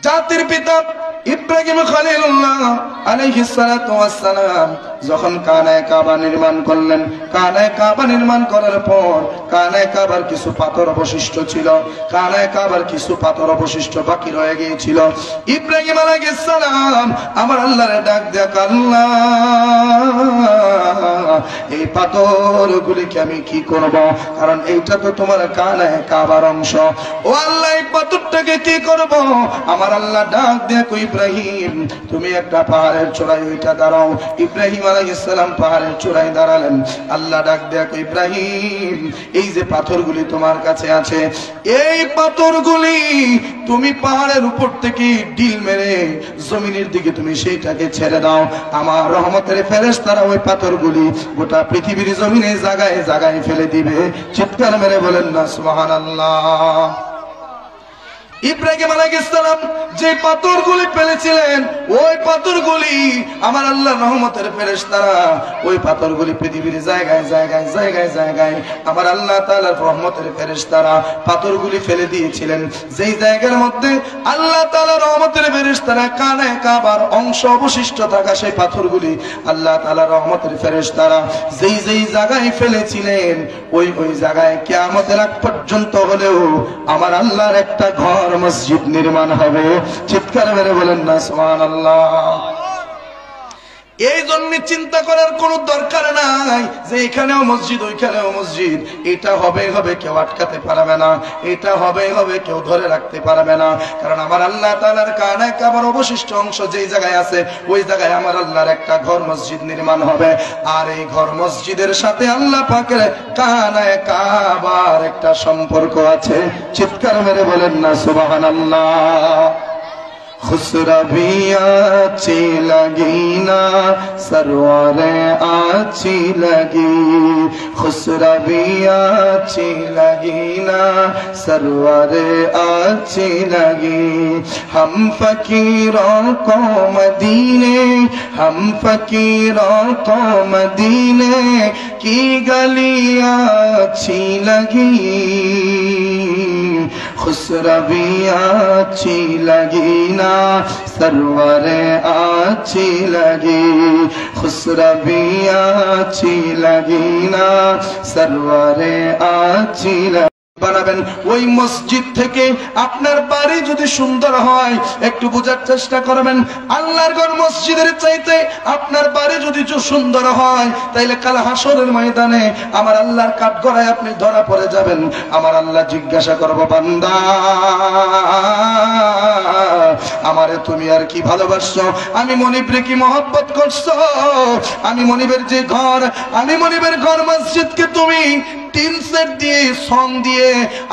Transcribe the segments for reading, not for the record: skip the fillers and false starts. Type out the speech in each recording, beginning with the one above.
জাতির পিতা ইব্রাহিম খলিলুল্লাহ আলাইহিস সালাতু ওয়াস সালাম যখন কানায়ে কাবা নির্মাণ করলেন, কানায়ে কাবা নির্মাণ করার পর কানায়ে কাবার কিছু পাথর অবশিষ্ট ছিল, কানায়ে কাবার কিছু পাথর অবশিষ্ট বাকি রয়ে গিয়েছিল। ইব্রাহিম আলাইহিস সালাম আমার আল্লাহরে ডাক দেয়া, আল্লাহ এই পাথরগুলিকে আমি কি করব, কারণ এইটা তো তোমার কানায়ে কাবার অংশ। ও আল্লাহ এই পাথরটাকে কি করব? আমার আল্লাহ ডাক দেয়া, কই ইব্রাহিম তুমি একটা পাহাড়ের চূড়ায় ওইটা দাঁড়াও। ইব্রাহিম আলাইহিস সালাম পাহাড়ের চূড়ায় দাঁড়ালেন। আল্লাহ ডাক দেয়া, কই ইব্রাহিম এই যে পাথরগুলি তোমার কাছে আছে, এই পাথরগুলি তুমি পাহাড়ের উপর থেকে ঢিল মেরে জমিনের দিকে তুমি সেইটাকে ছেড়ে দাও। আমার রহমতের ফেরেশতারা ওই পাথরগুলি গোটা পৃথিবীর জমিনে জায়গায় জায়গায় ফেলে দিবে। চিৎকার মেরে বলেন না সুবহানাল্লাহ। ইব্রাহিম আলাইহিস সালাম যে পাথরগুলি ফেলেছিলেন, ওই পাথরগুলি আমার আল্লাহর রহমতের ফেরেশতারা ওই পাথরগুলি পৃথিবীর জায়গায় জায়গায় জায়গায় জায়গায় আমার আল্লাহ তাআলার রহমতের ফেরেশতারা পাথরগুলি ফেলে দিয়েছিলেন। যেই জায়গার মধ্যে আল্লাহ তাআলার রহমতের ফেরেশতারা কানায়ে কাবার অংশ অবশিষ্ট থাকা সেই পাথরগুলি আল্লাহ তাআলার রহমতের ফেরেশতারা যেই যেই জায়গায় ফেলেছিলেন, ওই ওই জায়গায় কিয়ামতের আগ পর্যন্ত হলেও আমার আল্লাহর একটা ঘর মসজিদ নির্মাণ হবে। চিৎকার মেরে বলেন না সুবহানাল্লাহ। এই জন্য চিন্তা করার কোনো দরকার নাই যে এখানেও মসজিদ ওইখানেও মসজিদ, এটা হবে হবে কেউ আটকাতে পারবে না, এটা হবে হবে কেউ ধরে রাখতে পারবে না। কারণ আমার আল্লাহ তাআলার কানায়ে কাবার অবশিষ্ট অংশ যেই জায়গায় আছে, ওই জায়গায় আমার আল্লাহর একটা ঘর মসজিদ নির্মাণ হবে। আর এই ঘর মসজিদের সাথে আল্লাহ পাকের কানায়ে কাবার একটা সম্পর্ক আছে। চিৎকার মেরে বলেন না সুবহানাল্লাহ। খুসরবি আছি লাগি না সরওয়ারে আছি লাগি, খুসরবি আছি লাগি না সরওয়ারে আছি লাগি। हम फकीरों को मदीने, हम फकीरों को मदीने की गलियां अच्छी लगी, खुसरबी अच्छी लगी ना सरवरे अच्छी लगी, खुसरबी अच्छी लगी ना सरवरे अच्छी लगी। বানাবেন ওই মসজিদ থেকে আপনার বাড়ি যদি সুন্দর হয়, একটু বোঝার চেষ্টা করবেন, আল্লাহর ঘর মসজিদের চাইতে আপনার বাড়ি যদি সুন্দর হয়, তাইলে কাল হাসরের ময়দানে আমার আল্লাহর কাঠগড়ায় আপনি ধরা পড়ে যাবেন। আমার আল্লাহ জিজ্ঞাসা করব, বান্দা আমারে তুমি আর কি ভালোবাসছো, আমি মনিবরে কি মহব্বত করছো, আমি মনিবের যে ঘর, আমি মনিবের ঘর মসজিদকে তুমি টিন সেট দিয়ে সং দিয়ে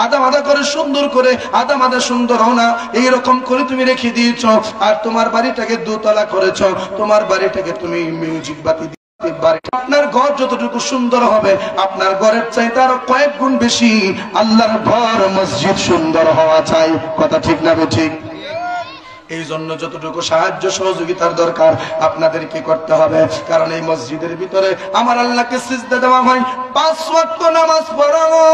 আদা আদা করে সুন্দর করে আদা আদা সুন্দর হোনা এইরকম করে তুমি রেখে দিয়েছো, আর তোমার বাড়িটাকে দোতলা করেছো, তোমার বাড়িটাকে তুমি মিউজিক বাতি দিয়ে আপনার ঘর যতটুকু সুন্দর হবে, আপনার ঘরের চাইতে আরো কয়েক গুণ বেশি আল্লাহর ঘর মসজিদ সুন্দর হওয়া চাই। কথা ঠিক না ঠিক? এই জন্য যতটুকু সাহায্য সহযোগিতার দরকার আপনাদেরকে করতে হবে, কারণ এই মসজিদের ভিতরে আমার আল্লাহকে সিজদা দেওয়া হয়, 5 ওয়াক্ত নামাজ পড়ানো।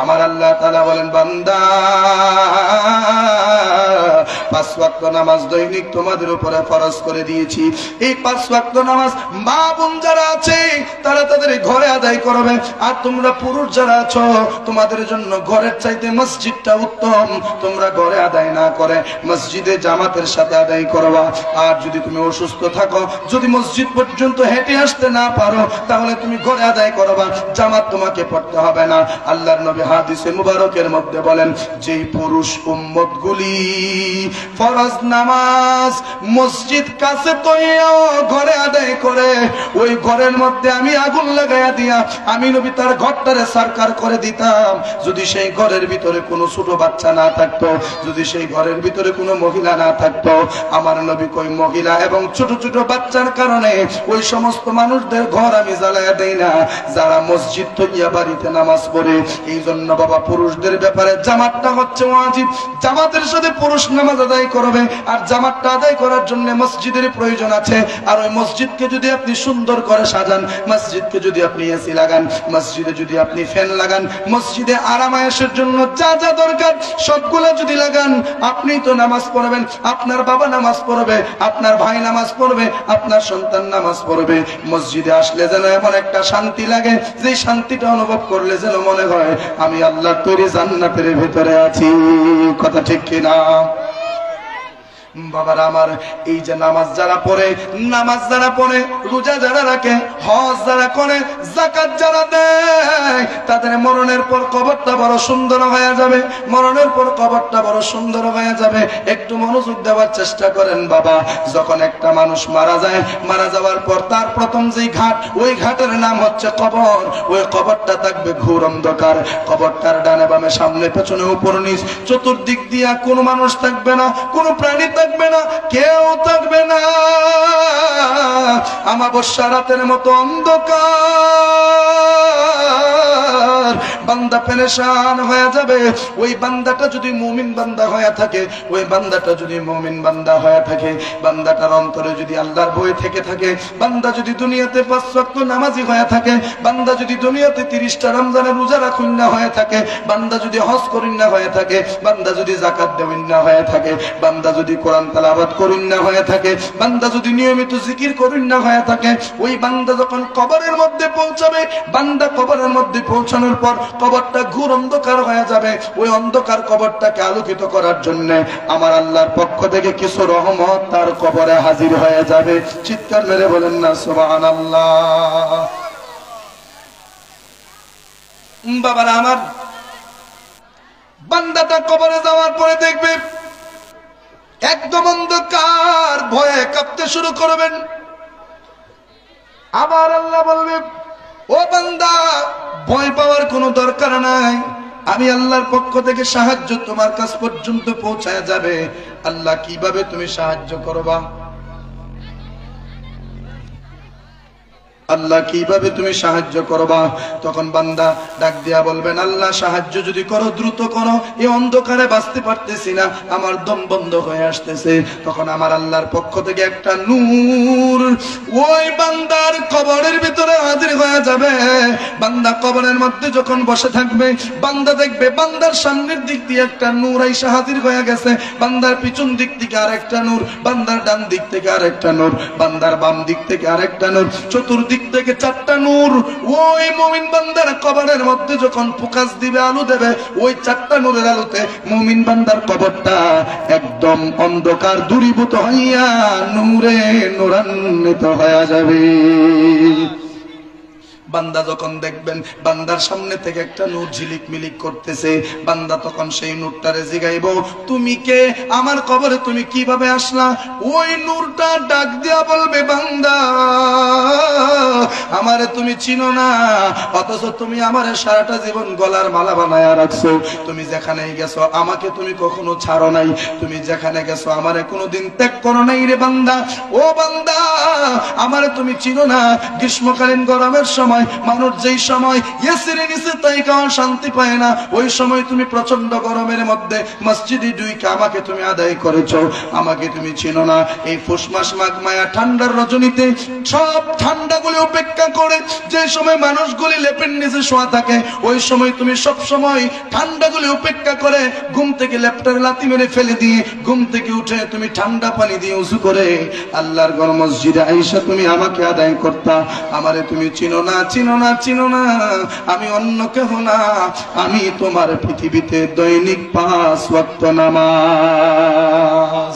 আমার আল্লাহ তাআলা বলেন, বান্দা 5 ওয়াক্ত নামাজ দৈনিক তোমাদের উপরে ফরজ করে দিয়েছি। এই 5 ওয়াক্ত নামাজ মা বোন যারা আছে তারা তাদের ঘরে আদায় করবে, আর তোমরা পুরুষ যারা আছো তোমাদের জন্য ঘরের চাইতে মসজিদটা উত্তম, তোমরা ঘরে আদায় না করে মসজিদে জামাতের সাথে আদায় করবা। আর যদি তুমি অসুস্থ থাকো, যদি মসজিদ পর্যন্ত হেঁটে আসতে না পারো, তাহলে তুমি ঘরে আদায় করবা, জামাত তোমাকে পড়তে হবে না। আল্লাহর নবী হাদিসে মুবারকের মধ্যে বলেন, যে পুরুষ উম্মতগুলি ফরজ নামাজ মসজিদ কাছে তৈয়াও ঘরে আদায় করে, ওই ঘরের মধ্যে আমি আগুন লাগাইয়া দিয়া আমি নবী তার ঘরটারে সরকার করে দিতাম। যদি সেই ঘরের ভিতরে কোনো ছোট বাচ্চা না থাকতো, যদি সেই ঘরের ভিতরে কোনো মহিলা না থাকতো, আমার নবী কই মহিলা এবং ছোট ছোট বাচ্চার কারণে ওই সমস্ত মানুষদের ঘর আমি জ্বালায়া দেই না যারা মসজিদ তৈয়া বাড়িতে নামাজ পড়ে। এই জন্য বাবা পুরুষদের ব্যাপারে জামাতটা হচ্ছে ওয়াজিব, জামাতের সাথে পুরুষ নামাজ আদায় আদায় করবে। আর জামাতটা আদায় করার জন্য মসজিদের প্রয়োজন আছে। আর ওই মসজিদকে যদি আপনি সুন্দর করে সাজান, মসজিদকে যদি আপনি এসি লাগান, মসজিদে যদি আপনি ফ্যান লাগান, মসজিদে আরামায়েশের জন্য যা যা দরকার সবগুলো যদি লাগান, আপনি তো নামাজ পড়বেন, আপনার বাবা নামাজ পড়বে, আপনার ভাই নামাজ পড়বে, আপনার সন্তান নামাজ পড়বে। মসজিদে আসলে যেন এমন একটা শান্তি লাগে, যে শান্তিটা অনুভব করলে যেন মনে হয় আমি আল্লাহর তৈরি জান্নাতের ভেতরে আছি। কথা ঠিক কিনা? বাবারা আমার, এই যে নামাজ যারা পড়ে, নামাজ যারা পড়ে, রোজা যারা রাখে, হজ যারা করে, যাকাত যারা দেয়, তাদের মরণের পর কবরটা বড় সুন্দর হয়ে যাবে। মরণের পর কবরটা বড় সুন্দর হয়ে যাবে। একটু মনোযোগ দেওয়ার চেষ্টা করেন বাবা। যখন একটা মানুষ মারা যায়, মারা যাওয়ার পর তার প্রথম যেই ঘাট, ওই ঘাটের নাম হচ্ছে কবর। ওই কবরটা থাকবে ঘোর অন্ধকার। কবরটার ডানে বামে সামনে পেছনে উপর নিচ চতুর্দিক দিয়া কোনো মানুষ থাকবে না, কোনো প্রাণী থাকবে না, কেউ থাকবে না। আমাবস্যা রাতের মতো অন্ধকার। বান্দা পেরেশান হয়ে যাবে। ওই বান্দাটা যদি মুমিন বান্দা হয়ে থাকে, ওই বান্দাটা যদি মুমিন বান্দা হয়ে থাকে, বান্দাটার অন্তরে যদি আল্লাহর ভয় থেকে থাকে, বান্দা যদি দুনিয়াতে 5 ওয়াক্ত নামাজি হয়ে থাকে, বান্দা যদি দুনিয়াতে 30টা রমজানের রোজা রাখুন না হয়ে থাকে, বান্দা যদি হজ করেন না হয়ে থাকে, বান্দা যদি যাকাত দেবেন না হয়ে থাকে, বান্দা যদি কোরআন তেলাওয়াত করেন না হয়ে থাকে, বান্দা যদি নিয়মিত জিকির করেন না হয়ে থাকে, ওই বান্দা যখন কবরের মধ্যে পৌঁছাবে, বান্দা কবরের মধ্যে পৌঁছানোর পর কবরটা ঘোর অন্ধকার হয়ে যাবে। ওই অন্ধকার কবরটাকে আলোকিত করার জন্য আমার আল্লাহর পক্ষ থেকে কিছু রহমত তার কবরে হাজির হয়ে যাবে। চিৎকার মেরে বলেন না সুবহানাল্লাহ। বাবারা আমার, বান্দাটা কবরে যাওয়ার পরে দেখবে একদম অন্ধকার, ভয়ে কাঁপতে শুরু করবেন। আবার আল্লাহ বলবে, ও বান্দা, ভয় পাওয়ার কোনো দরকার নাই, আমি আল্লাহর পক্ষ থেকে সাহায্য তোমার কাছ পর্যন্ত পৌঁছায় যাবে। আল্লাহ কিভাবে তুমি সাহায্য করবা? আল্লাহ কিভাবে তুমি সাহায্য করবা? তখন বান্দা ডাক দিয়া বলবেন, আল্লাহ সাহায্য যদি করো দ্রুত করো, এই অন্ধকারে বাঁচতে পারতেছি না, আমার দম বন্ধ হয়ে আসতেছে। তখন আমার আল্লাহর পক্ষ থেকে একটা নূর ওই বান্দার কবরের ভিতরে হাজির হয়ে যাবে। বান্দা কবরের মধ্যে যখন বসে থাকবে, বান্দা দেখবে বান্দার সামনের দিক দিয়ে একটা নূর আইসা হাজির হয়ে গেছে, বান্দার পিছন দিক থেকে আরেকটা নূর, বান্দার ডান দিক থেকে আরেকটা নূর, বান্দার বাম দিক থেকে আরেকটা নূর, চতুর্দিক থেকে 4টা নূর। ওই মুমিন বান্দার কবরের মধ্যে যখন ফোকাস দিবে, আলো দেবে, ওই 4টা নূরের আলোতে মুমিন বান্দার কবরটা একদম অন্ধকার দূরীভূত হইয়া নূরে নূরান্বিত হয়ে যাবে। বান্দা যখন দেখবেন বান্দার সামনে থেকে একটা নূর ঝিলিক মিলিক করতেছে, বান্দা তখন সেই নূরটারে জিগাইব, তুমি কে? আমার কবরে তুমি কিভাবে আসলা? ওই নূরটা ডাক দিয়া বলবে, বান্দা, আমারে তুমি চিনো না, অথচ তুমি আমারে সারাটা জীবন গলার মালা বানায়া রাখছো। তুমি যেখানেই গেছো আমাকে তুমি কখনো ছাড়ো নাই, তুমি যেখানে গেছো আমারে কোনোদিন ত্যাগ করো নাই রে বান্দা। ও বান্দা, আমারে তুমি চিনো না, গ্রীষ্মকালীন গরমের সময় মানুষ যেই সময় এসির নিচে তাই কারণ শান্তি পায় না, ওই সময় তুমি প্রচন্ড গরমের মধ্যে মসজিদে দুইকে আমাকে তুমি আদায় করেছো, আমাকে তুমি চিনো না। এই পৌষ মাস মাঘ মায়া ঠান্ডার রজনীতে সব ঠান্ডাগুলি উপেক্ষা করে যে সময় মানুষগুলি লেপের নিচে শোয়া থাকে, ওই সময় তুমি সব সময় ঠান্ডাগুলি উপেক্ষা করে ঘুম থেকে লেপটার লাথি মেরে ফেলে দিয়ে ঘুম থেকে উঠে তুমি ঠান্ডা পানি দিয়ে উজু করে আল্লাহর ঘর মসজিদে আইসা তুমি আমাকে আদায় করতা। আমারে তুমি চিনো না, চিনো না, চিনো না, আমি অন্য কেহ না, আমি তোমার পৃথিবীতে দৈনিক 5 ওয়াক্ত নামাজ।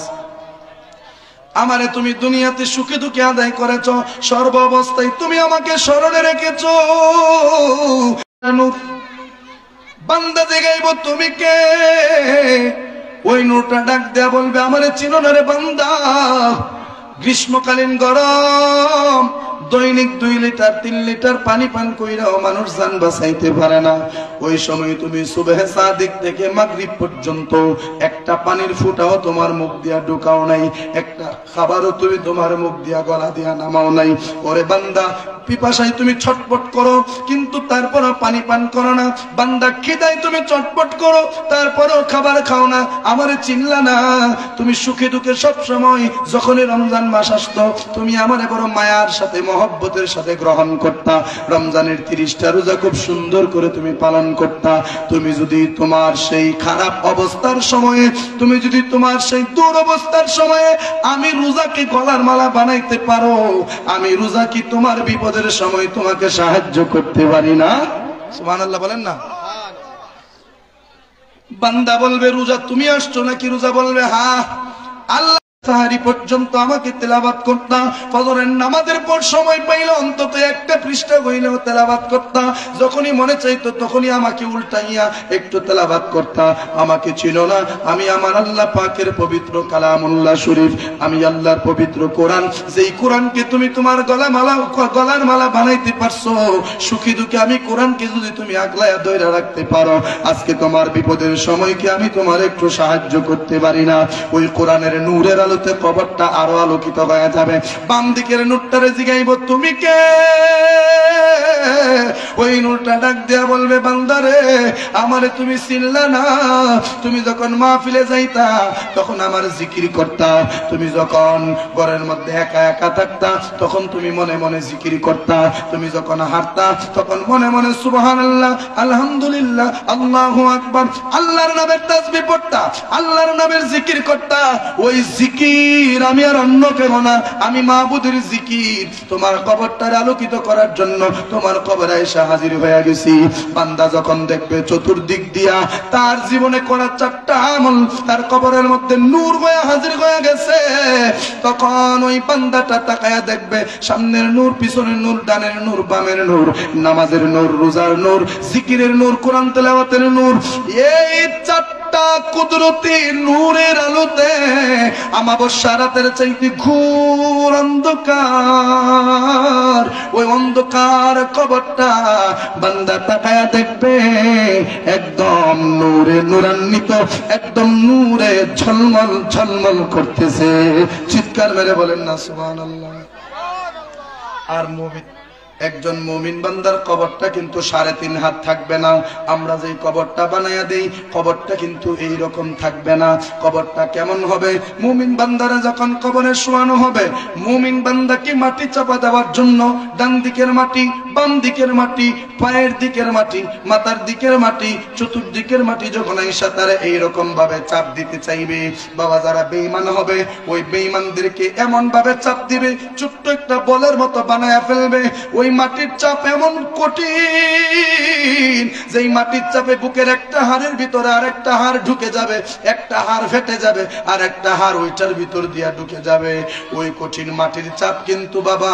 আমারে তুমি দুনিয়াতে সুখে দুঃখে আদায় করেছো, সর্ব অবস্থায় তুমি আমাকে স্মরণে রেখেছো। বান্দা দেখাইব, তুমি কে? ওই নূরটা ডাক দেয়া বলবে, আমারে চিনো না রে বান্দা, গ্রীষ্মকালীন গরম, দৈনিক 2 লিটার 3 লিটার পানি পান কইরাও মানুষ জান বাঁচাইতে পারে না। ওই সময় তুমি সুবহে সাদিক থেকে মাগরিব পর্যন্ত একটা পানির ফুটাও তোমার মুখ দিয়া ঢুকাও নাই, একটা খাবারও তুমি তোমার মুখ দিয়া গলা দিয়া নামাও নাই। ওরে বান্দা, পিপাসায় তুমি ছটপট করো কিন্তু তারপরও পানি পান করো না। বান্দা, খিদায় তুমি চটপট করো তারপরও খাবার খাও না। আমারে চিনলা না? তুমি সুখে দুঃখে সব সময় যখনই রমজান মাস আসতো তুমি আমারে বড় মায়ার সাথে মহব্বতের সাথে গ্রহণ করতা। রমজানের 30টা রোজা খুব সুন্দর করে তুমি পালন করতা। তুমি যদি তোমার সেই খারাপ অবস্থার সময়ে, তুমি যদি তোমার সেই দুরবস্থার সময়ে আমি রোজাকে গলার মালা বানাইতে পারো, আমি রোজা কি তোমার বিপদের সময় তোমাকে সাহায্য করতে পারি না? সুবহানাল্লাহ বলেন না। বান্দা বলবে রোজা তুমি আসছো নাকি? রোজা বলবে হ্যাঁ। আল্লাহ সাহারি পর্যন্ত আমাকে তেলাওয়াত করতাম, ফজরের নামাজের পর সময় পাইলে অন্তত একটা পৃষ্ঠা হইলেও তেলাওয়াত করতাম। যখনই মনে চাইতো তখনই আমাকে উল্টাইয়া একটু তেলাওয়াত করতাম। আমাকে ছিল না, আমি আমার আল্লাহ পাকের পবিত্র কালামুল্লাহ শরীফ, আমি আল্লাহর পবিত্র কোরআন, যেই কোরআনকে তুমি তোমার গলার মালা বানাইতে পারছো, সুখী দুঃখে আমি কোরআনকে যদি তুমি আগলায়া ধইরা রাখতে পারো, আজকে তোমার বিপদের সময়কে আমি তোমার একটু সাহায্য করতে পারি না? ওই কোরআনের নূরের আলোতে কবরটা আরো আলোকিত হয়ে যাবে। বাম দিকের নূরটারে জিগাইব তুমি কে? ওই নূরটা ডাক দেয়া বলবে বান্দারে, আমারে তুমি চিনলা না? তুমি যখন মাহফিলে যাইতা তখন আমার জিকির করতা, তুমি যখন ঘরের মধ্যে একা একা থাকতা তখন তুমি মনে মনে জিকির করতা, তুমি যখন হাঁটতা তখন মনে মনে সুবহানাল্লাহ, আলহামদুলিল্লাহ, আল্লাহু আকবার, আল্লাহর নামের তাসবিহ পড়তা, আল্লাহর নামের জিকির করতা। ওই জিকির আমি আর অন্য কেউ না, আমি মাহবুদের জিকির তোমার কবরটারে আলোকিত করার জন্য তোমার কবরে এসে হাজির হয়ে গেছি। বান্দা যখন দেখবে চতুর্দিক দিয়া তার জীবনে করা 4টা আমল তার কবরের মধ্যে নূর হয়ে হাজির হয়ে গেছে, তখন ওই বান্দাটা তাকায়া দেখবে সামনের নূর, পিছনের নূর, ডানের নূর, বামের নূর, নামাজের নূর, রোজার নূর, জিকিরের নূর, কোরআন তেলাওয়াতের নূর। এই 4টা কুদরতি নূরের আলোতে আমাবস্যা রাতের চাইতে ঘোর অন্ধকার, ওই অন্ধকার কবরটা বান্দা তাকায়া দেখবে একদম নূরে নূরান্বিত, একদম নূরে ঝলমল ঝলমল করতেছে। চিৎকার মেরে বলেন না সুবহানাল্লাহ। আর মুমিন, একজন মুমিন বান্দার কবরটা কিন্তু 3.5 হাত থাকবে না। আমরা যেই কবরটা বানায়া দেই কবরটা কিন্তু এই রকম থাকবে না। কবরটা কেমন হবে? মুমিন বান্দারা যখন কবরে শোয়ানো হবে, মুমিন বান্দাকে মাটি চাপা দেওয়ার জন্য ডান দিকের মাটি, বাম দিকের মাটি, পায়ের দিকের মাটি, মাথার দিকের মাটি, চতুর্দিকের মাটি যখন আইসা তারা এইরকম ভাবে চাপ দিতে চাইবে, বাবা যারা বেঈমান হবে ওই বেঈমানদেরকে এমন ভাবে চাপ দিবে ছোট্ট একটা বলের মতো বানায়া ফেলবে। ওই মাটির চাপ এমন কঠিন যে মাটির চাপে বুকের একটা হাড়ের ভিতরে আর একটা হাড় ঢুকে যাবে, একটা হাড় ফেটে যাবে আর একটা হাড় ওইটার ভিতর দিয়া ঢুকে যাবে। ওই কঠিন মাটির চাপ কিন্তু বাবা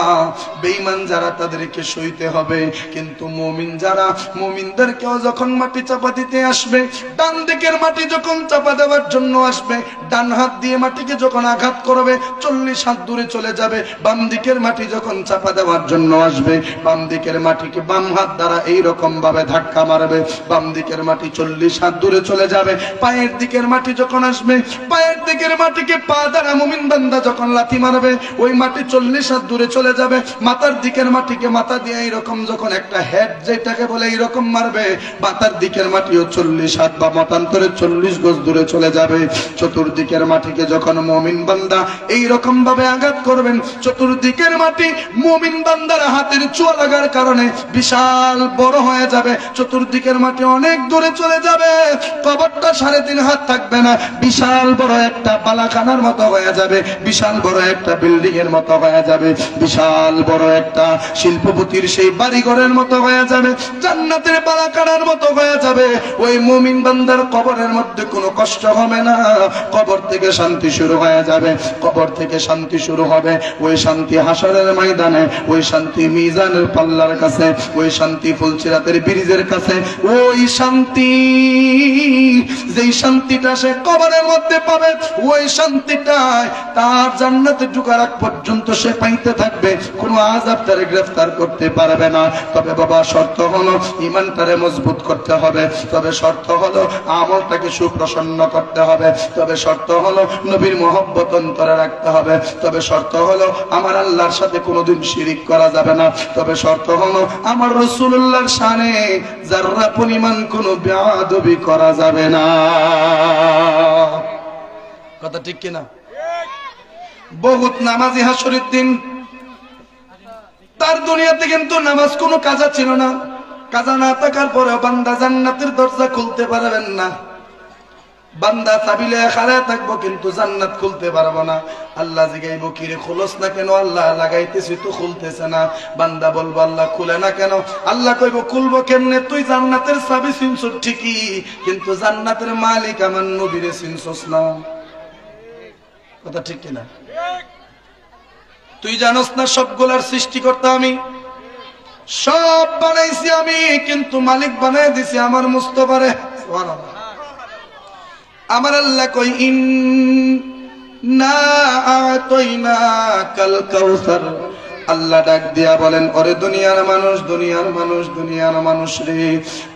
বেঈমান যারা তাদেরকে সইতে হবে। কিন্তু মুমিন যারা, মুমিনদেরকেও যখন মাটি চাপা দিতে আসবে, ডান দিকের মাটি যখন চাপা দেওয়ার জন্য আসবে, ডান হাত দিয়ে মাটিকে যখন আঘাত করবে 40 হাত দূরে চলে যাবে। বাম দিকের মাটি যখন চাপা দেওয়ার জন্য আসবে, বাম দিকের মাটিকে বাম হাত দ্বারা এইরকম ভাবে ধাক্কা মারবে, বাম দিকের মাটি 40 হাত দূরে চলে যাবে। পায়ের দিকের মাটি যখন আসবে, পায়ের দিকের মাটিকে পা দ্বারা মুমিন বান্দা যখন লাথি মারবে ওই মাটি 40 হাত দূরে চলে যাবে। মাথার দিকের মাটিকে মাথা দিয়ে এইরকম যখন একটা হেড যেটাকে বলে এইরকম মারবে, মাথার দিকের মাটিও 40 হাত বা মতান্তরে 40 গজ দূরে চলে যাবে। চতুর্দিকের মাটিকে যখন মুমিন বান্দা এইরকম ভাবে আঘাত করবেন, চতুর্দিকের মাটি মুমিন বান্দার হাতের চোয়া লাগার কারণে বিশাল বড় হয়ে যাবে। চতুর্দিকের মাটি অনেক দূরে চলে যাবে। কবরটা 3.5 হাত থাকবে না, বিশাল বড় একটা বালাখানার মতো হয়ে যাবে, বিশাল বড় একটা বিল্ডিং এর মতো হয়ে যাবে, বিশাল বড় একটা শিল্পপতির সেই বাড়িঘরের মতো হয়ে যাবে, জান্নাতের বালাখানার মতো হয়ে যাবে। ওই মুমিন বান্দার কবরের মধ্যে কোনো কষ্ট হবে না, কবর থেকে শান্তি শুরু হয়ে যাবে। কবর থেকে শান্তি শুরু হবে, ওই শান্তি হাসরের ময়দানে, ওই শান্তি মিজান মিজানের পাল্লার কাছে, ওই শান্তি ফুলচিরাতের ব্রিজের কাছে, ওই শান্তি যেই শান্তিটা সে কবরের মধ্যে পাবে, ওই শান্তিটাই তার জান্নাতে ঢোকার আগ পর্যন্ত সে পাইতে থাকবে। কোনো আযাব তারে গ্রেফতার করতে পারবে না। তবে বাবা শর্ত হলো ঈমানটারে মজবুত করতে হবে, তবে শর্ত হলো আমলটাকে সুপ্রসন্ন করতে হবে, তবে শর্ত হলো নবীর মহব্বত অন্তরে রাখতে হবে, তবে শর্ত হলো আমার আল্লাহর সাথে কোনোদিন শিরিক করা যাবে না, তবে শর্ত হলো আমার রাসূলুল্লাহর শানে যাররা পরিমাণ কোনো বেয়াদবি করা যাবে না। কথা ঠিক কিনা? বহুত নামাজি হাসরের দিন তার দুনিয়াতে কিন্তু নামাজ কোনো কাজা ছিল না। কাজা না থাকার পরেও বান্দা জান্নাতের দরজা খুলতে পারবেন না। বান্দা চাবিলে খাড়ায় থাকবো কিন্তু জান্নাত খুলতে পারবো না। আল্লাহ জিগাইবো কিরে খুলস না কেন? আল্লাহ লাগাইতেছি তো খুলতেছে না। বান্দা বলবো আল্লাহ খুলে না কেন? আল্লাহ কইবো খুলবো কেমনে? তুই জান্নাতের চাবি চিনছস ঠিকই, কিন্তু জান্নাতের মালিক আমার নবীরে চিনছস না। কথা ঠিক কিনা? তুই জানোস না সবগুলার সৃষ্টিকর্তা আমি, সব বানাইছি আমি, কিন্তু মালিক বানাই দিছি আমার মুস্তাফারে। সুবহানাল্লাহ। আমার আল্লাহ কই ইন্না আ'তাইনাকাল কাউসার। আল্লাহ ডাক দিয়া বলেন, ওরে দুনিয়ার মানুষ, দুনিয়ার মানুষ, দুনিয়ার মানুষ রে,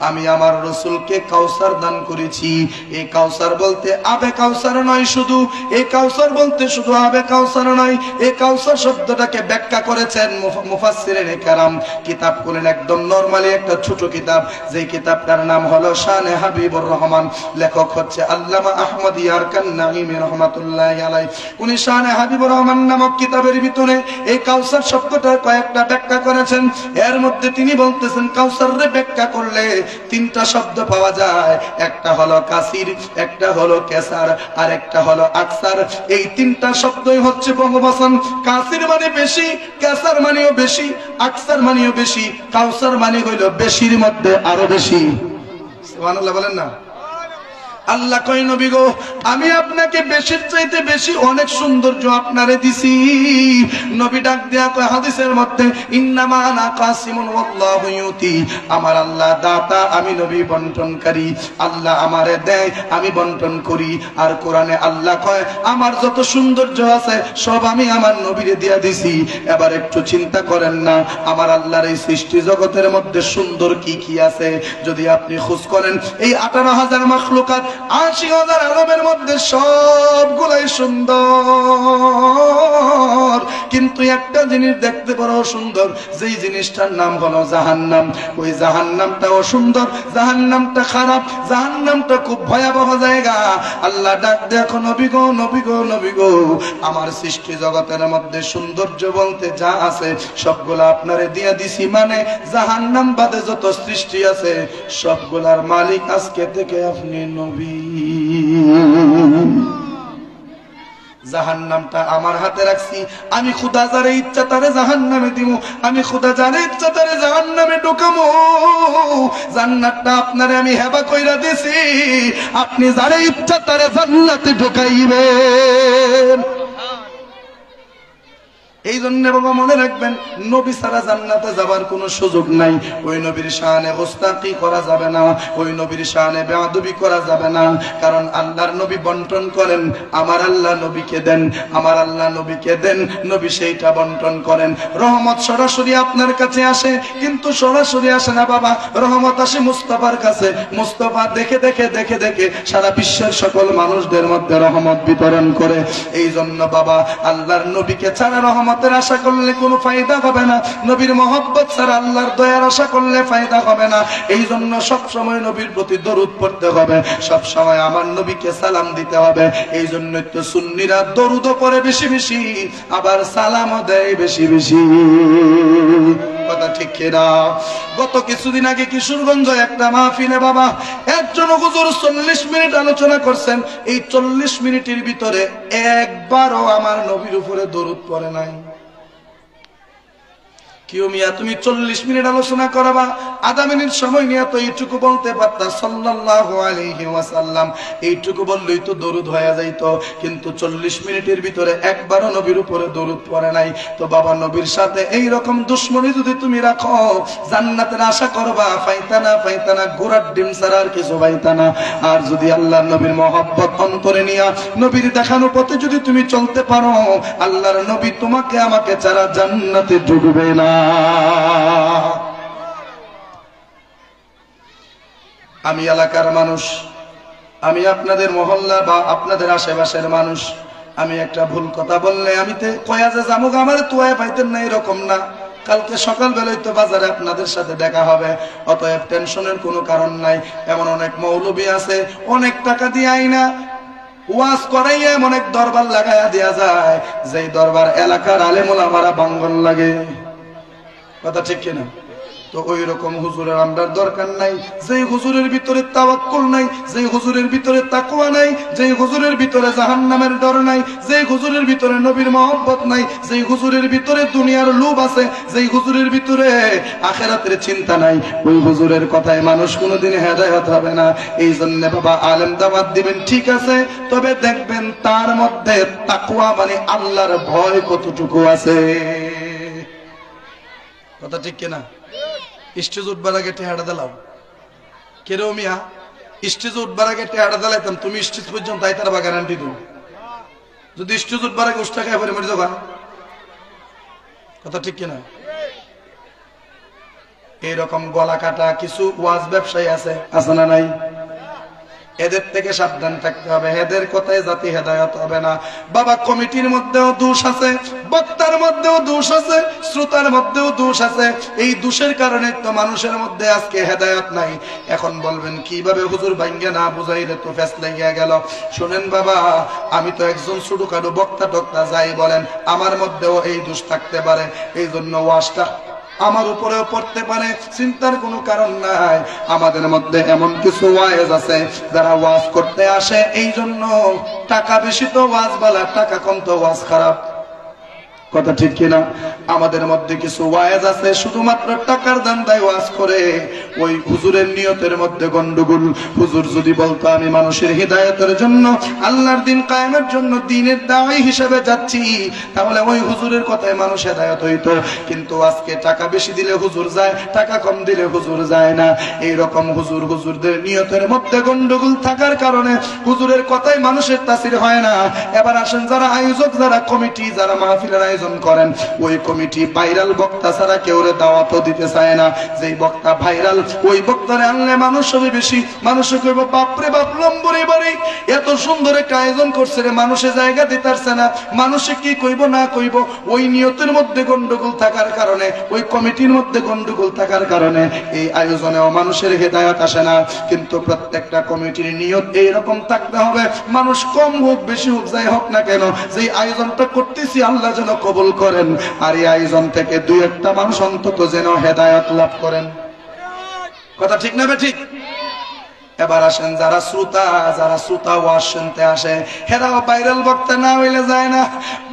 আমি আমার রাসূলকে কাউসার দান করেছি। এই কাউসার বলতে আবে কাউসার নয় শুধু, এই কাউসার বলতে শুধু আবে কাউসার নয়। এই কাউসার শব্দটাকে ব্যাখ্যা করেছেন মুফাসসিরিনে কেরাম। কিতাব করলেন একদম নরমালি একটা ছোট কিতাব, যেই কিতাবটার নাম হলো শানে হাবিবুর রহমান। লেখক হচ্ছে আল্লামা আহমদ ইয়ারকান নাঈমি রাহমাতুল্লাহি আলাইহি। উনি শানে হাবিবুর রহমান নামক কিতাবের ভিতরে এই কাউসার শব্দটার কয়েকটা ব্যাখ্যা করেছেন। এর মধ্যে তিনি বলতেছেন কাউসারে ব্যাখ্যা করলে তিনটা শব্দ পাওয়া যায়, একটা হলো কাসির, একটা হলো কেসার, আর একটা হলো আকসার। এই তিনটা শব্দই হচ্ছে বহুবচন। কাসির মানে বেশি, কেসার মানেও বেশি, আকসার মানেও বেশি, কাউসার মানে হইল বেশির মধ্যে আরো বেশি। সুবহানাল্লাহ বলেন না? আল্লাহ কই নবী গো, আমি আপনাকে বেশির চাইতে বেশি অনেক সৌন্দর্য আপনারে দিছি। নবী ডাক দেয়া কয় হাদিসের মধ্যে, ইন্নামা আনা কাসিমুন ওয়াল্লাহু ইউতি। আমার আল্লাহ দাতা, আমি নবী বন্টনকারী। আল্লাহ আমারে দেয়, আমি বন্টন করি। আর কোরআনে আল্লাহ কয় আমার যত সৌন্দর্য আছে সব আমি আমার নবীরে দিয়া দিছি। এবার একটু চিন্তা করেন না, আমার আল্লাহর এই সৃষ্টি জগতের মধ্যে সুন্দর কি কি আছে যদি আপনি খোঁজ করেন, এই 18,000 মাখলুকাত, 80,000 আলমের মধ্যে সবগুলাই সুন্দর, কিন্তু একটা জিনিস দেখতে বড় সুন্দর, যেই জিনিসটার নাম হলো জাহান্নাম। ওই জাহান্নামটাও সুন্দর, জাহান্নামটা খারাপ, জাহান্নামটা খুব ভয়াবহ জায়গা। আল্লাহ ডাক দেখো নবী গো, নবী গো, নবী গো, আমার সৃষ্টি জগতের মধ্যে সৌন্দর্য বলতে যা আছে সবগুলা আপনারে দিয়া দিছি। মানে জাহান্নাম বাদে যত সৃষ্টি আছে সবগুলার মালিক আজকে থেকে আপনি নবী। জাহান্নামটা আমার হাতে রাখছি, আমি খুদা যারে ইচ্ছা তারে জাহান্নামে দিব, আমি খুদা যারে ইচ্ছা তারে জাহান্নামে ঢুকামু। জান্নাতটা আপনারে আমি হেবা কইরা দিছি, আপনি যারে ইচ্ছা তারে জান্নাতে ঢুকাইবেন। এই জন্য বাবা মনে রাখবেন, নবী ছাড়া জান্নাতে যাবার কোনো সুযোগ নাই। ওই নবীর শানে গোস্তাকি করা যাবে না, ওই নবীর শানে বেয়াদবি করা যাবে না। কারণ আল্লাহর নবী বন্টন করেন, আমার আল্লাহ নবীকে দেন, আমার আল্লাহ নবীকে দেন, নবী সেইটা বন্টন করেন। রহমত সরাসরি আপনার কাছে আসে, কিন্তু সরাসরি আসে না বাবা, রহমত আসে মুস্তাফার কাছে। মুস্তাফা দেখে দেখে দেখে দেখে সারা বিশ্বের সকল মানুষদের মধ্যে রহমত বিতরণ করে। এই জন্য বাবা আল্লাহর নবীকে ছাড়া রহমতের আশা করলে কোনো ফায়দা হবে না, নবীর মহব্বত ছাড়া আল্লাহর দয়ার আশা করলে ফায়দা হবে না। এই জন্য সব সময় নবীর প্রতি দরুদ পড়তে হবে, সব সময় আমার নবীকে সালাম দিতে হবে। এই জন্যই তো সুন্নিরা দরুদও পড়ে বেশি বেশি, আবার সালামও দেয় বেশি বেশি। কথা ঠিক কিনা? গত কিছুদিন আগে কিশোরগঞ্জ একটা মাহফিলে বাবা একজন হুজুর 40 মিনিট আলোচনা করছেন। এই 40 মিনিটের ভিতরে একবারও আমার নবীর উপরে দরুদ পড়ে নাই। কিও মিয়া তুমি 40 মিনিট আলোচনা করবা, আধা মিনিট সময় নিয়ে তো এইটুকু বলতে পারতা সাল্লাল্লাহু আলাইহি ওয়াসাল্লাম, এইটুকু বললেই তো দরুদ হয়ে যাইতো। কিন্তু 40 মিনিটের ভিতরে একবারও নবীর উপরে দরুদ পড়ে নাই। তো বাবা নবীর সাথে এই রকম দুশমনি যদি তুমি রাখো, জান্নাতের আশা করবা পাইতানা ঘোড়ার ডিম ছাড়া আর কিছু পাইতানা। আর যদি আল্লাহর নবীর মহব্বত অন্তরে নিয়া নবীর দেখানো পথে যদি তুমি চলতে পারো, আল্লাহর নবী তোমাকে আমাকে ছাড়া জান্নাতে ঢুকবে না। আমি এলাকার মানুষ, আমি আপনাদের মহল্লা বা আপনাদের আশেপাশের মানুষ, আমি একটা ভুল কথা বললে আমি কয়া যে জামুক আমার তোয়া পাইতেন না, এরকম না। কালকে সকালবেলায় তো বাজারে আপনাদের সাথে দেখা হবে, অতএব টেনশনের কোনো কারণ নাই। এমন অনেক মৌলবী আছে অনেক টাকা দিয়ে আইনা ওয়াজ করাইয়া এমন এক দরবার লাগাইয়া দেয়া যায়, যেই দরবার এলাকার আলেম ওলামারা বাঙ্গল লাগে। কথা ঠিক কিনা? তো ওই রকম হুজুরের আমরা দরকার নাই, যেই হুজুরের ভিতরে তাওয়াক্কুল নাই, যেই হুজুরের ভিতরে তাকওয়া নাই, যেই হুজুরের ভিতরে জাহান্নামের ডর নাই, যেই হুজুরের ভিতরে নবীর মহব্বত নাই, যেই হুজুরের ভিতরে দুনিয়ার লোভ আছে, যেই হুজুরের ভিতরে আখিরাতের চিন্তা নাই, ওই হুজুরের কথায় মানুষ কোনোদিন হেদায়েত হবে না। এই জন্য বাবা আলেম দাওয়াত দিবেন ঠিক আছে, তবে দেখবেন তার মধ্যে তাকওয়া মানে আল্লাহর ভয় কতটুকু আছে। কথা ঠিক কিনা? স্টেজ উঠবার আগে টেহাড়া দিলাম কেরো মিয়া, স্টেজ উঠবার আগে টেহাড়া দিলাইতাম, তুমি স্টেজ পর্যন্ত আইতার বা গ্যারান্টি দেব। যদি স্টেজ উঠবার আগে উষ্টা খাই পরে মরে যাবা। কথা ঠিক কিনা? এইরকম গলা কাটা কিছু ওয়াজ ব্যবসায়ী আছে, আছে না নাই? এদের থেকে সাবধান থাকতে হবে, এদের কথায় জাতি হেদায়েত হবে না। বাবা কমিটির মধ্যেও দোষ আছে, বক্তার মধ্যেও দোষ আছে, শ্রোতার মধ্যেও দোষ আছে। এই দোষের কারণে তো মানুষের মধ্যে আজকে হেদায়েত নাই। এখন বলবেন কিভাবে হুজুর ভাঙ্গে না বুঝাইলে তো ফেস লেগে গেল। শুনেন বাবা, আমি তো একজন ছোটখাটো বক্তা টক্তা যাই বলেন, আমার মধ্যেও এই দোষ থাকতে পারে। এই জন্য ওয়াজটা আমার উপরেও পড়তে পারে, চিন্তার কোনো কারণ নাই। আমাদের মধ্যে এমন কিছু ওয়াজ আছে যারা ওয়াজ করতে আসে, এই জন্য টাকা বেশি তো ওয়াজ বলা, টাকা কম তো ওয়াজ খারাপ। কথা ঠিক কিনা? আমাদের মধ্যে কিছু ওয়াজ আছে শুধুমাত্র টাকার ধান্দায় ওয়াজ করে, ওই হুজুরের নিয়তের মধ্যে গন্ডগোল। হুজুর যদি বলতো আমি মানুষের হিদায়াতের জন্য, আল্লাহর দিন কায়েমের জন্য দিনের দাওয়াই হিসেবে যাচ্ছি, তাহলে ওই হুজুরের কথায় মানুষ হেদায়েত হইতো। কিন্তু আজকে টাকা বেশি দিলে হুজুর যায়, টাকা কম দিলে হুজুর যায় না। এইরকম হুজুরদের নিয়তের মধ্যে গন্ডগোল থাকার কারণে হুজুরের কথায় মানুষের তাসির হয় না। এবার আসেন যারা আয়োজক, যারা কমিটি, যারা মাহফিলের আয়োজন করেন, ওই কমিটি ভাইরাল বক্তা ছাড়া কেউ দাওয়াতও দিতে চায় না। যেই বক্তা ভাইরাল, ওই বক্তারে আনলে মানুষ হবে বেশি। মানুষ কইব বাপরে বাপ, লম্বরে বাড়ি এত সুন্দর একটা আয়োজন করছে রে, মানুষে জায়গা দিতেছে না। মানুষে কি কইব না কইব, ওই নিয়তের মধ্যে গন্ডগোল থাকার কারণে, ওই কমিটির মধ্যে গন্ডগোল থাকার কারণে এই আয়োজনেও মানুষের হেদায়েত আসে না। কিন্তু প্রত্যেকটা কমিটির নিয়ত এইরকম থাকতে হবে, মানুষ কম হোক বেশি হোক যাই হোক না কেন, যেই আয়োজনটা করতেছি আল্লাহ যেন কবুল করেন, আর এই আয়োজন থেকে দুই একটা মানুষ অন্তত যেন হেদায়েত লাভ করেন। কথা ঠিক না ঠিক? এবার আসেন যারা শ্রোতা ওয়াজ শুনতে আসে, হেরাও ভাইরাল বক্তা না হইলে যায় না।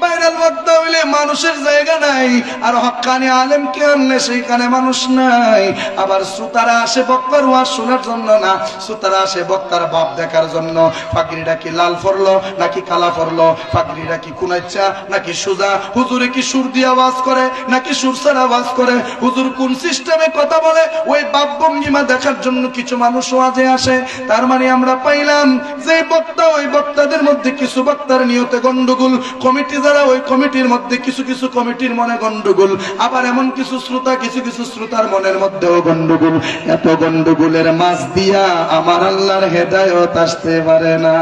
ভাইরাল বক্তা হইলে মানুষের জায়গা নাই, আর হক্কানি আলেমকে আনলে সেইখানে মানুষ নাই। আবার শ্রোতারা আসে বক্তার ওয়াজ শোনার জন্য না, শ্রোতারা আসে বক্তার ভাব দেখার জন্য। ফাকরিটা কি লাল ফরলো নাকি কালা ফরলো, ফাকরিটা কি কুনাইচ্ছা নাকি সুজা, হুজুরে কি সুর দিয়ে আওয়াজ করে নাকি সুর ছাড়া আওয়াজ করে, হুজুর কোন সিস্টেমে কথা বলে, ওই ভাব ভঙ্গিমা দেখার জন্য কিছু মানুষ ওয়াজে আসে। তার মানে আমরা পাইলাম যে বক্তা, ওই বক্তাদের মধ্যে কিছু বক্তার নিয়তে গন্ডগোল, কমিটি যারা, ওই কমিটির মধ্যে কিছু কিছু কমিটির মনে গন্ডগোল, আবার এমন কিছু শ্রোতা, কিছু কিছু শ্রোতার মনের মধ্যেও গন্ডগোল। এত গন্ডগোলের মাঝ দিয়া আমার আল্লাহর হেদায়েত আসতে পারে না।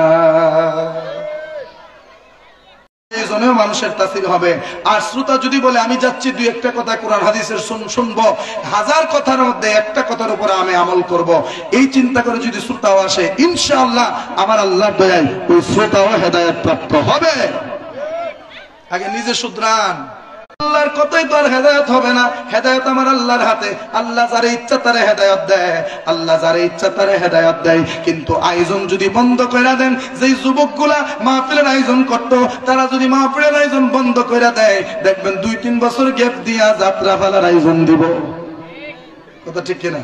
এইজন্যও মানুষের তাসির হবে। আর শ্রোতা যদি বলে আমি যাচ্ছি দুই একটা কথা কোরআন হাদিসের শুনবো, হাজার কথার মধ্যে একটা কথার উপরে আমি আমল করব, এই চিন্তা করে যদি শ্রোতাও আসে, ইনশাআল্লাহ আমার আল্লাহর দয়ায় ওই শ্রোতাও হেদায়েত প্রাপ্ত হবে। আগে নিজে শুধরান। আল্লাহর কথাই তো আর হেদায়েত হবে না, হেদায়েত আমার আল্লাহর হাতে। আল্লাহ যারে ইচ্ছা তারে হেদায়েত দেয়, আল্লাহ যারে ইচ্ছা তারে হেদায়েত দেয়। কিন্তু আয়োজন যদি বন্ধ করে দেন, যেই যুবকগুলা মাহফিলের আয়োজন করতো তারা যদি মাহফিলের আয়োজন বন্ধ করে দেয়, দেখবেন 2-3 বছর গ্যাপ দিয়া যাত্রা পালার আয়োজন দিব। কথা ঠিক কিনা?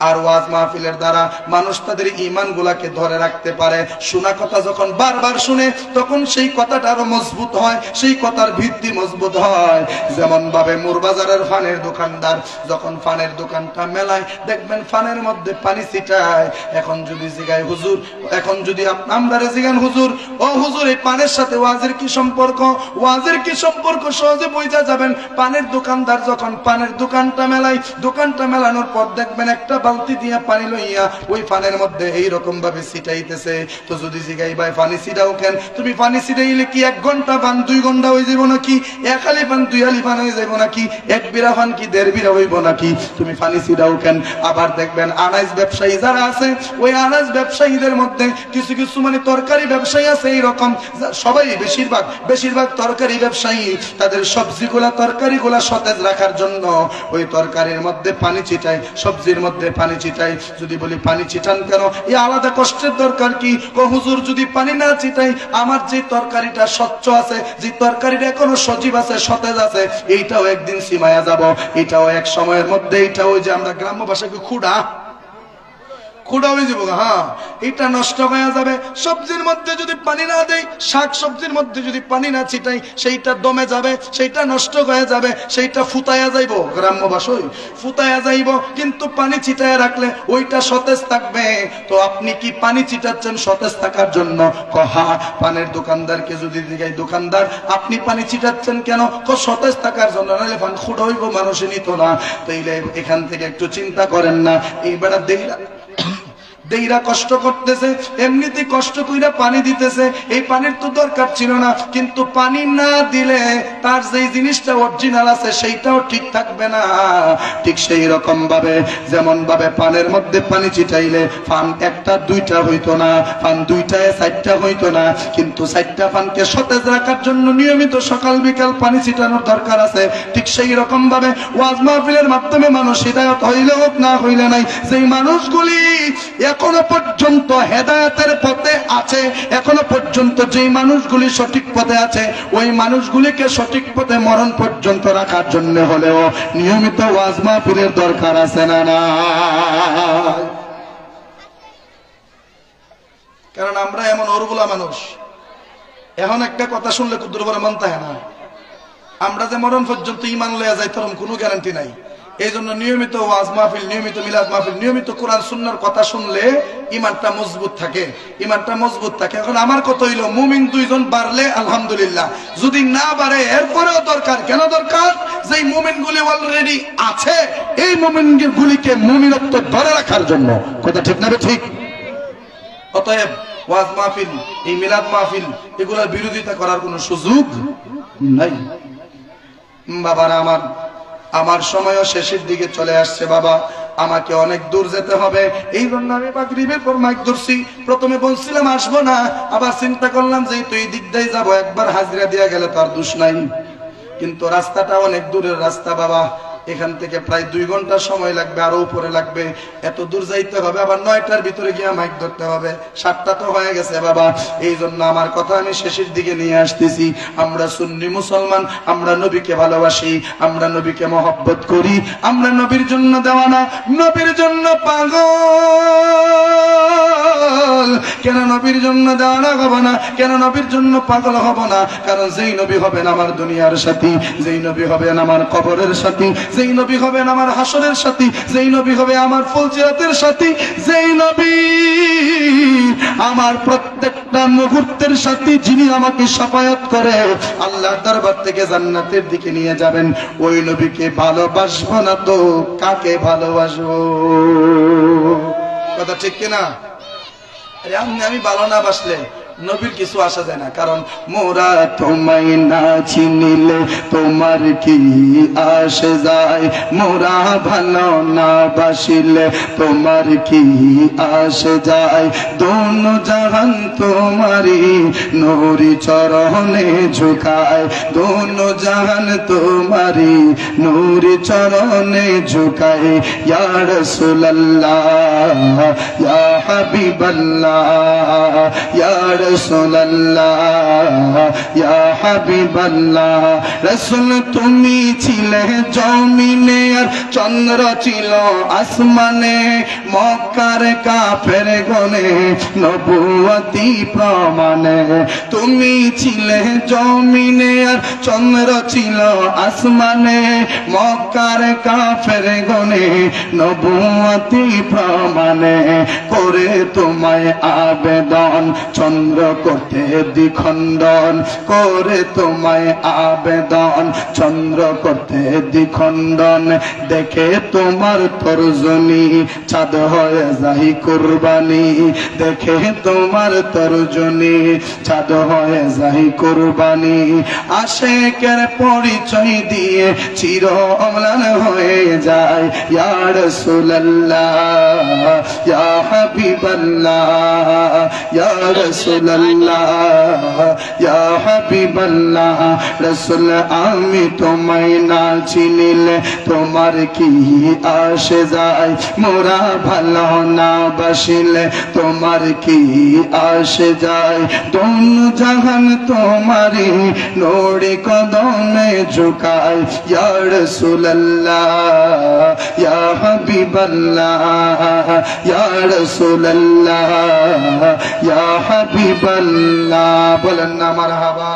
আর ওয়াজ মাহফিলের দ্বারা মানুষ তাদের ঈমান গুলাকে ধরে রাখতে পারে। শোনা কথা যখন বারবার শুনে তখন সেই কথাটা আরো মজবুত হয়, সেই কথার ভিত্তি মজবুত হয়। যেমন ভাবে মুরবাজারের ফানের দোকানদার যখন ফানের দোকানটা মেলায়, দেখবেন ফানের মধ্যে পানি ছিটায়। এখন যদি জিগায় হুজুর, এখন যদি আমরা জিগান হুজুর, ও হুজুর এই পানের সাথে ওয়াজের কি সম্পর্ক? ওয়াজের কি সম্পর্ক? সহজে বুঝা যাবেন। পানের দোকানদার যখন পানের দোকানটা মেলায়, দোকানটা মেলানোর পর দেখবেন একটা বালতি দিয়া পানি লইয়া ওই পানের মধ্যে এইরকম ভাবে ছিটাইতেছে। তো যদি জিগাই ভাই পানি ছিটাও কেন? তুমি পানি ছিটাইলে কি 1 ঘন্টা পান 2 ঘন্টা হয়ে যাব নাকি? 1 হালি পান 2 হালি পান হয়ে যাব নাকি? 1 বিরা পান কি 1.5 বিরা হইব নাকি? তুমি পানি ছিটাও কেন? আবার দেখবেন আনাজ ব্যবসায়ী যারা আছে, ওই আনাজ ব্যবসায়ীদের মধ্যে কিছু কিছু মানে তরকারি ব্যবসায়ী আছে এইরকম, সবাই বেশিরভাগ তরকারি ব্যবসায়ী তাদের সবজিগুলা তরকারিগুলা সতেজ রাখার জন্য ওই তরকারির মধ্যে পানি ছিটায়, সবজির মধ্যে পানি ছিটায়। যদি বলি পানি ছিটান কেন? এই আলাদা কষ্টের দরকার কি? হুজুর যদি পানি না ছিটাই, আমার যে তরকারিটা স্বচ্ছ আছে, যে তরকারিটা এখনো সজীব আছে, সতেজ আছে, এইটাও একদিন সীমায়া যাব, এটাও এক সময়ের মধ্যে, এইটা ওই যে আমরা গ্রাম্য ভাষাকে খুঁড়া হয়ে যাব, হ্যাঁ এটা নষ্ট হয়ে যাবে। সবজির মধ্যে যদি পানি না দেই, শাক সবজির মধ্যে যদি পানি না ছিটাই, সেইটা দমে যাবে, সেইটা নষ্ট হয়ে যাবে, সেইটা ফুতায়া যাইব, গ্রাম্য ভাষায় ফুতায়া যাইব। কিন্তু পানি ছিটায় রাখলে ওইটা সতেজ থাকবে। তো আপনি কি পানি ছিটাচ্ছেন সতেজ থাকার জন্য? কহা পানের দোকানদারকে যদি জিগাই, দোকানদার আপনি পানি ছিটাচ্ছেন কেন? সতেজ থাকার জন্য, নাহলে পান খুঁড়া হইব, মানুষে নিত না। তাইলে এখান থেকে একটু চিন্তা করেন না। এইবার দেইরা কষ্ট করতেছে, এমনিতে কষ্ট কইরা পানি দিতেছে, এই পানির তো দরকার ছিল না। কিন্তু পানি না দিলে তার যেই জিনিসটা অরিজিনাল আছে সেইটাও ঠিক থাকবে না। ঠিক সেই রকম ভাবে, যেমন ভাবে পানের মধ্যে পানি ছিটাইলে পান 1টা 2টা হইতো না, পান 2টায় 4টা হইতো না। কিন্তু 4টা পানকে সতেজ রাখার জন্য নিয়মিত সকাল বিকাল পানি ছিটানোর দরকার আছে। ঠিক সেই রকম ভাবে ওয়াজ মাহফিলের মাধ্যমে মানুষ হিদায়াত হইলে হোক না হইলে নাই, যেই মানুষগুলি এখনো পর্যন্ত হেদায়েতের পথে আছে, এখনো পর্যন্ত যেই মানুষগুলি সঠিক পথে আছে, ওই মানুষগুলিকে সঠিক পথে মরণ পর্যন্ত রাখার জন্য হলেও নিয়মিত ওয়াজ মাহফিলের দরকার আছে না? না, কারণ আমরা এমন অরবুলা মানুষ, এখন একটা কথা শুনলে কুদ্দুর বড় মানতে হয় না। আমরা যে মরণ পর্যন্ত ঈমান লইয়া যাই তার কোনো গ্যারান্টি নাই। এই জন্য নিয়মিত ওয়াজ মাহফিল, নিয়মিত মিলাদ মাহফিল, নিয়মিত কোরআন সুন্নাহর কথা শুনলে ঈমানটা মজবুত থাকে, ঈমানটা মজবুত থাকে। এখন আমার কথা হইল মুমিন 2 জন বাড়লে আলহামদুলিল্লাহ, যদি না বাড়ে এরপরেও দরকার। কেন দরকার? যেই মুমিনগুলি অলরেডি আছে, এই মুমিনগুলিকে মুমিনত্ব ধরে রাখার জন্য। কথা ঠিক না? ঠিক। অতএব ওয়াজ মাহফিল, এই মিলাদ মাহফিল, এগুলোর বিরোধিতা করার কোনো সুযোগ নাই। বাবারা আমার সময়ও শেষের দিকে চলে আসছে। বাবা, আমাকে অনেক দূর যেতে হবে, এই জন্য আমি মাগরিবের পর মাইক ধরছি। প্রথমে বলছিলাম আসবো না, আবার চিন্তা করলাম যে তুই দিক দিয়ে যাবো, একবার হাজিরা দিয়া গেলে তো আর দোষ নাই। কিন্তু রাস্তাটা অনেক দূরের রাস্তা বাবা, এখান থেকে প্রায় 2 ঘন্টা সময় লাগবে, আরো উপরে লাগবে। এত দূর যাইতে হবে, আবার 9টার ভিতরে গিয়ে মাইক ধরতে হবে, 7টা তো হয়ে গেছে বাবা। এই জন্য আমার কথা আমি শেষের দিকে নিয়ে আসতেছি। আমরা সুন্নি মুসলমান, আমরা নবীকে ভালোবাসি, আমরা নবীকে মহব্বত করি, আমরা নবীর জন্য দেওয়ানা, নবীর জন্য পাগল। কেন নবীর জন্য দেওয়ানা হব না? কেন নবীর জন্য পাগল হব না? কারণ যেই নবী হবেন আমার দুনিয়ার সাথী, যেই নবী হবেন আমার কবরের সাথী, যেই নবী হবেন আমার হাসরের সাথী, যেই নবী হবে আমার ফুলসিরাতের সাথী, যেই নবী আমার প্রত্যেকটা মুহূর্তের সাথী, যিনি আমাকে শাফায়াত করে আল্লাহর দরবার থেকে জান্নাতের দিকে নিয়ে যাবেন, ওই নবীকে ভালোবাসবো না তো কাকে ভালোবাসবো? কথা ঠিক কিনা? আমি ভালো না বাসলে নবীর কিছু আসা যায় না, কারণ মোরা তোমায় না চিনিলে তোমার কি আসে যায়, মোরা ভালো না বাসিলে তোমার কি আসে যায়, দোনো জাহান তোমারি নূরি চরণে ঝুকায়, দোনো জাহান তোমারি নূরি চরণে ঝুকায়, ইয়া রাসূলুল্লাহ ইয়া হাবিবাল্লাহ ইয়া রাসূলুল্লাহ ইয়া হাবিবাল্লাহ। রাসূল তুমি ছিলে জমিনে আর চন্দ্র ছিল আসমানে, মক্কার কাফের গনে নবুয়তি প্রমাণে, তুমি ছিলে জমিনে আর চন্দ্র ছিল আসমানে, মক্কার কাফের গনে নবুয়তি প্রমাণে, করে তোমায় আবেদন চন্দ্র করতে দ্বিখণ্ডন, করে তোমায় আবেদন চন্দ্র করতে দ্বিখণ্ডন, দেখে তোমার তর্জনী চাঁদ হয়ে যাই কুরবানি, দেখে তোমার তর্জনী চাঁদ হয়ে যাই কুরবানি, আশেকের পরিচয় দিয়ে চির অম্লান হয়ে যায়, ইয়া রাসূলুল্লাহ ইয়া হাবিবাল্লাহ ইয়া রাসূলুল্লাহ ইয়া হাবিবাল্লাহ। রাসূল আমি তোমায় না চিনিলে তোমার কি আসে যায়, মোরা ভালো না বাসিলে তোমার কি আসে যায়, দোনো জাহান তোমারি নূরে কদমে ঝুকায়, ইয়া রাসূলুল্লাহ ইয়া হাবিবাল্লাহ ইয়া রাসূলুল্লাহ ইয়া হাবিবাল্লাহ। বলেন না মারহাবা।